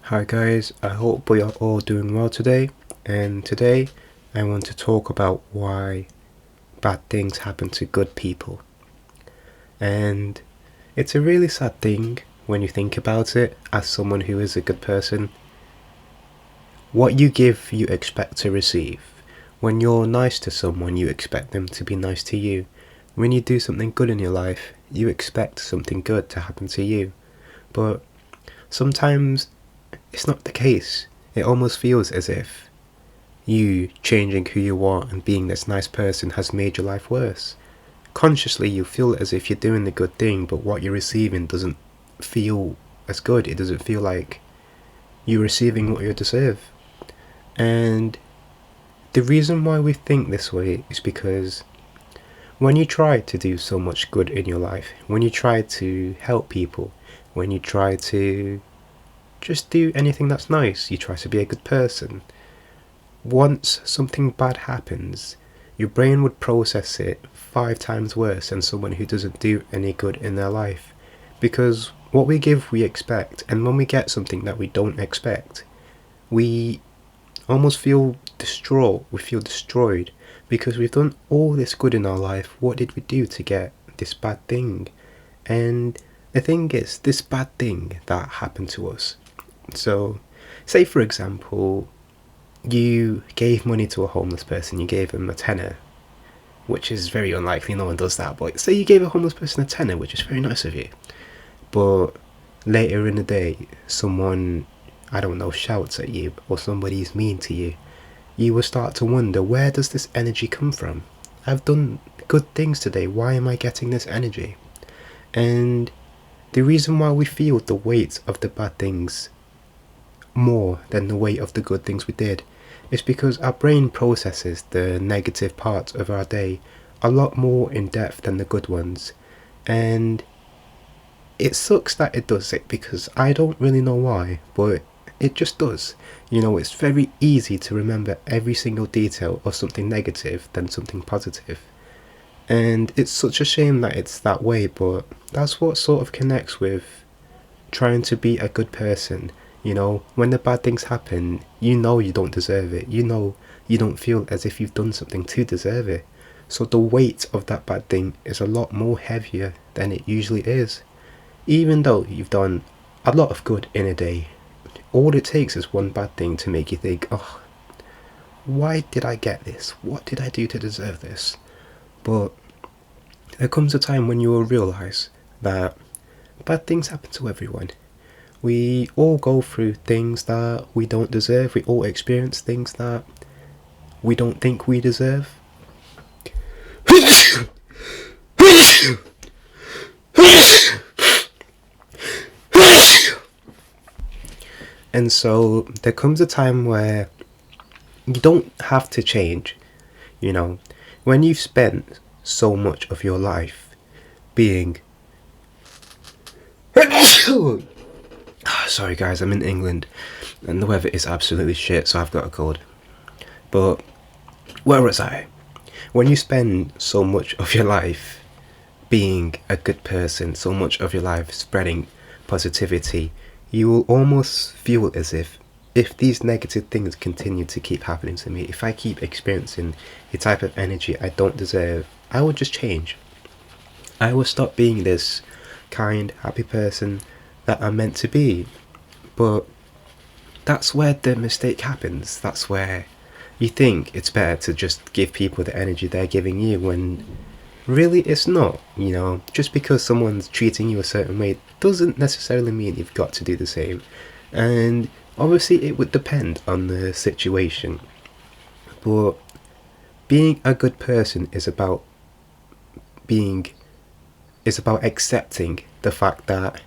Hi guys, I hope we are all doing well today, and today I want to talk about why bad things happen to good people. And it's a really sad thing when you think about it as someone who is a good person. What you give, you expect to receive. When you're nice to someone, you expect them to be nice to you. When you do something good in your life, you expect something good to happen to you. But sometimes it's not the case. It almost feels as if you changing who you are and being this nice person has made your life worse. Consciously, you feel as if you're doing the good thing, but what you're receiving doesn't feel as good. It doesn't feel like you're receiving what you deserve. And the reason why we think this way is because when you try to do so much good in your life, when you try to help people, when you try to just do anything that's nice, you try to be a good person, once something bad happens, your brain would process it 5 times worse than someone who doesn't do any good in their life. Because what we give, we expect, and when we get something that we don't expect, we almost feel distraught, we feel destroyed, because we've done all this good in our life. What did we do to get this bad thing? And the thing is, this bad thing that happened to us. So, say for example, you gave money to a homeless person, you gave them a tenner, which is very unlikely, no one does that, but say you gave a homeless person a tenner, which is very nice of you. But later in the day, someone, I don't know, shouts at you, or somebody's mean to you, you will start to wonder, where does this energy come from? I've done good things today, why am I getting this energy? And the reason why we feel the weight of the bad things more than the weight of the good things we did is because our brain processes the negative parts of our day a lot more in depth than the good ones. And it sucks that it does it, because I don't really know why, but it just does. It's very easy to remember every single detail of something negative than something positive. And it's such a shame that it's that way, but that's what sort of connects with trying to be a good person. When the bad things happen, you don't deserve it. You don't feel as if you've done something to deserve it. So the weight of that bad thing is a lot more heavier than it usually is. Even though you've done a lot of good in a day, all it takes is one bad thing to make you think, oh, why did I get this? What did I do to deserve this? But there comes a time when you will realise that bad things happen to everyone. We all go through things that we don't deserve. We all experience things that we don't think we deserve. And so there comes a time where you don't have to change. When you've spent so much of your life being sorry guys, I'm in England and the weather is absolutely shit, so I've got a cold. But where was I? When you spend so much of your life being a good person, so much of your life spreading positivity, you will almost feel as if these negative things continue to keep happening to me, if I keep experiencing a type of energy I don't deserve, I will just change. I will stop being this kind, happy person that I'm meant to be. But that's where the mistake happens. That's where you think it's better to just give people the energy they're giving you, when really it's not. Just because someone's treating you a certain way doesn't necessarily mean you've got to do the same. And obviously it would depend on the situation, but being a good person is about accepting the fact that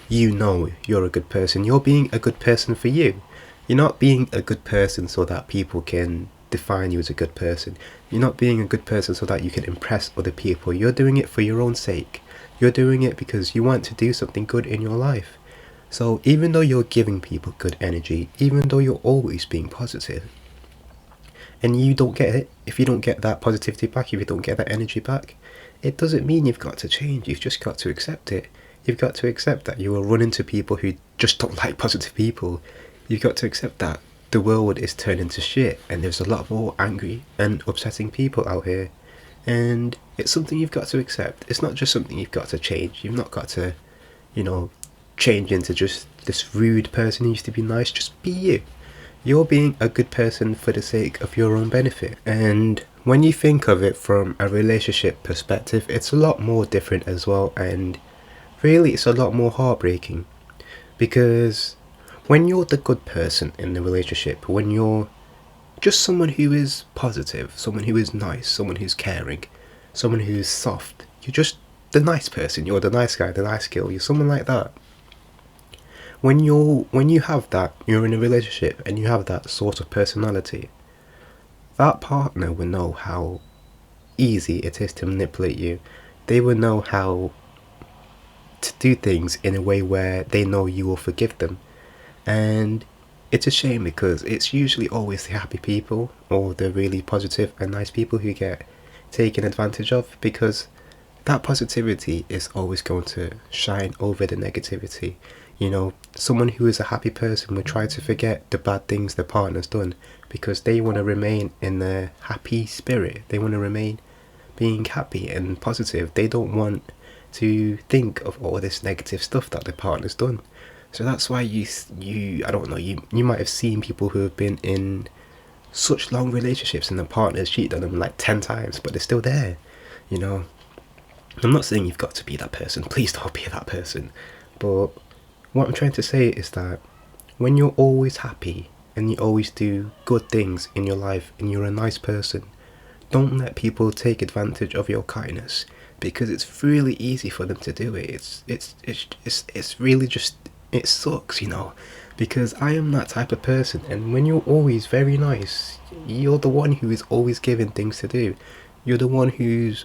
you're a good person. You're being a good person for you. You're not being a good person so that people can define you as a good person. You're not being a good person so that you can impress other people. You're doing it for your own sake. You're doing it because you want to do something good in your life. So even though you're giving people good energy, even though you're always being positive, and you don't get it, if you don't get that positivity back, if you don't get that energy back, it doesn't mean you've got to change. You've just got to accept it. You've got to accept that you will run into people who just don't like positive people. You've got to accept that the world is turning to shit and there's a lot more angry and upsetting people out here. And it's something you've got to accept. It's not just something you've got to change. You've not got to, change into just this rude person who used to be nice. Just be you. You're being a good person for the sake of your own benefit. And when you think of it from a relationship perspective, it's a lot more different as well. And really, it's a lot more heartbreaking. Because when you're the good person in the relationship, when you're just someone who is positive, someone who is nice, someone who's caring, someone who's soft, you're just the nice person, you're the nice guy, the nice girl, you're someone like that. When you have that, you're in a relationship and you have that sort of personality, that partner will know how easy it is to manipulate you. They will know how to do things in a way where they know you will forgive them. And it's a shame because it's usually always the happy people or the really positive and nice people who get taken advantage of, because that positivity is always going to shine over the negativity. Someone who is a happy person will try to forget the bad things their partner's done because they want to remain in their happy spirit. They want to remain being happy and positive. They don't want to think of all this negative stuff that their partner's done. So that's why I don't know, you might have seen people who have been in such long relationships and the partners cheated on them like 10 times, but they're still there. I'm not saying you've got to be that person. Please don't be that person. But what I'm trying to say is that when you're always happy and you always do good things in your life and you're a nice person, don't let people take advantage of your kindness, because it's really easy for them to do it. It's really just, it sucks, because I am that type of person, and when you're always very nice, you're the one who is always given things to do. You're the one who's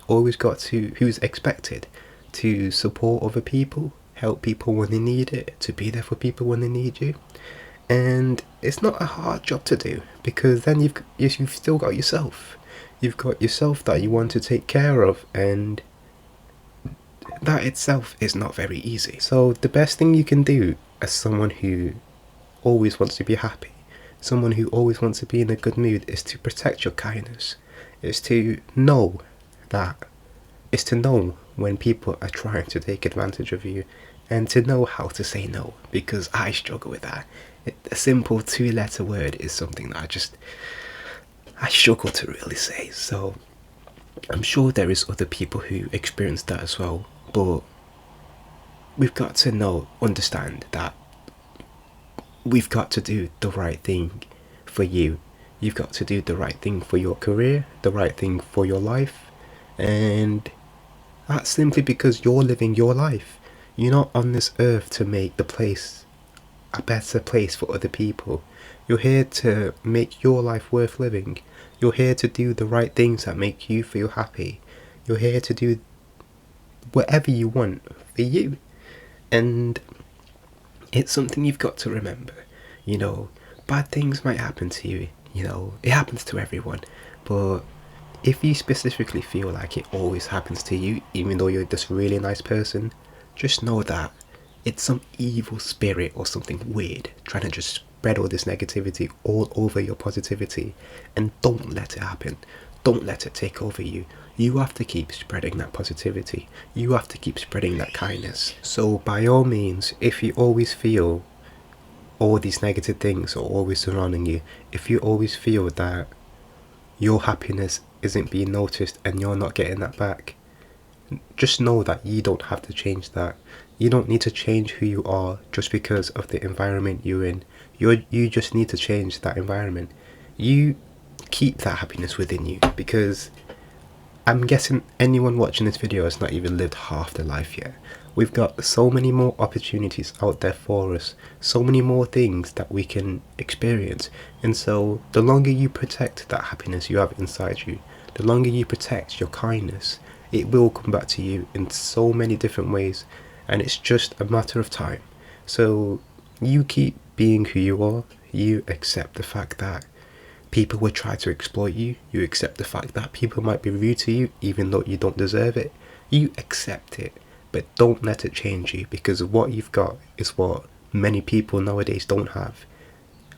expected to support other people, help people when they need it, to be there for people when they need you. And it's not a hard job to do, because then you've still got yourself. You've got yourself that you want to take care of, and that itself is not very easy. So the best thing you can do as someone who always wants to be happy, someone who always wants to be in a good mood, is to protect your kindness. Is to know when people are trying to take advantage of you, and to know how to say no, because I struggle with that. A simple 2-letter word is something that I struggle to really say. So I'm sure there is other people who experience that as well, but we've got to understand that we've got to do the right thing for you. You've got to do the right thing for your career, the right thing for your life, and that's simply because you're living your life. You're not on this earth to make the place a better place for other people. You're here to make your life worth living. You're here to do the right things that make you feel happy. You're here to do whatever you want for you. And it's something you've got to remember. Bad things might happen to you. It happens to everyone. But if you specifically feel like it always happens to you, even though you're this really nice person, just know that it's some evil spirit or something weird trying to just spread all this negativity all over your positivity. And don't let it happen. Don't let it take over you. You have to keep spreading that positivity. You have to keep spreading that kindness. So by all means, if you always feel all these negative things are always surrounding you, if you always feel that your happiness isn't being noticed and you're not getting that back, just know that you don't have to change that. You don't need to change who you are just because of the environment you're in. You just need to change that environment. You keep that happiness within you, because I'm guessing anyone watching this video has not even lived half their life yet. We've got so many more opportunities out there for us, so many more things that we can experience. And so the longer you protect that happiness you have inside you, the longer you protect your kindness, it will come back to you in so many different ways, and it's just a matter of time. So you keep being who you are. You accept the fact that people will try to exploit you. You accept the fact that people might be rude to you even though you don't deserve it. You accept it, but don't let it change you, because what you've got is what many people nowadays don't have.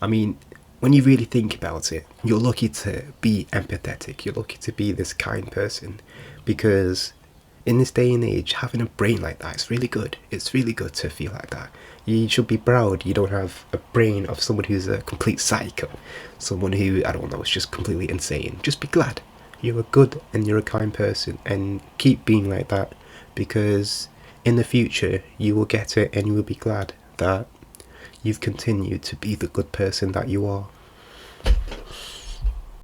I mean, when you really think about it, you're lucky to be empathetic, you're lucky to be this kind person, because in this day and age, having a brain like that is really good. It's really good to feel like that. You should be proud you don't have a brain of someone who's a complete psycho, someone who, I don't know, is just completely insane. Just be glad you're a good and you're a kind person, and keep being like that, because in the future you will get it and you will be glad that you've continued to be the good person that you are.